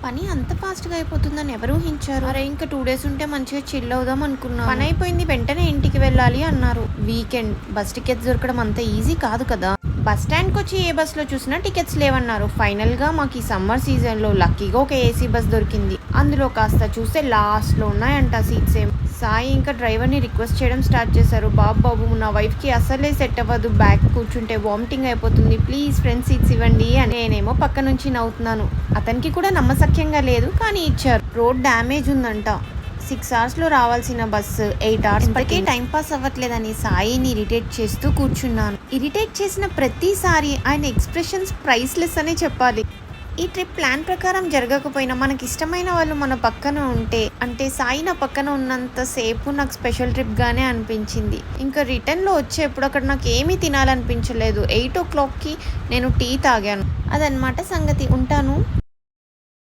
పని అంత ఫాస్ట్‌గా అయిపోతుందని ఎవరు ఊహించారు? అరే! ఇంకా 2 డేస్ ఉంటే మంచిగా చిల్ అవుదాం అనుకున్నాను. పని అయిపోయింది వెంటనే ఇంటికి వెళ్ళాలి అన్నారు. వీకెండ్ బస్ టికెట్స్ దొరకడం అంత ఈజీ కాదు కదా! బస్ స్టాండ్‌కొచ్చి ఏ బస్‌లో చూసినా టికెట్స్ లేవన్నారు. ఫైనల్‌గా మాకు ఈ సమ్మర్ సీజన్‌లో లక్కీగా ఒక ఏసీ బస్ దొరికింది. అందులో కాస్త చూస్తే లాస్ట్‌లో ఉన్నాయంట సీట్స్ ఏమో. సాయి ఇంకా డ్రైవర్‌ని రిక్వెస్ట్ చేయడం స్టార్ట్ చేశారు. బాబు నా వైఫ్‌కి అసలే సెట్ అవ్వదు. బ్యాక్ కూర్చుంటే వామిటింగ్ అయిపోతుంది. ప్లీజ్ ఫ్రంట్ సీట్స్ ఇవ్వండి అని. నేనేమో పక్క నుంచి నవ్వుతున్నాను. అతనికి కూడా నమ్మశక్యంగా లేదు కానీ ఇచ్చారు. రోడ్ డ్యామేజ్ ఉందంట. 6 అవర్స్‌లో రావాల్సిన బస్సు 8 అవర్స్ పట్టింది. టైం పాస్ అవ్వట్లేదని సాయిని ఇరిటేట్ చేస్తూ కూర్చున్నాను. ఇరిటేట్ చేసిన ప్రతిసారి ఆయన ఎక్స్ప్రెషన్స్ ప్రైస్‌లెస్ అనే చెప్పాలి. ఈ ట్రిప్ ప్లాన్ ప్రకారం జరగకపోయినా మనకి ఇష్టమైన వాళ్ళు మన పక్కన ఉంటే, అంటే సాయి నా పక్కన ఉన్నంత సేపు నాకు స్పెషల్ ట్రిప్‌గానే అనిపించింది. ఇంకా రిటర్న్‌లో వచ్చేప్పుడు అక్కడ నాకు ఏమీ తినాలనిపించలేదు. 8:00కి నేను టీ తాగాను. అదనమాట సంగతి. ఉంటాను.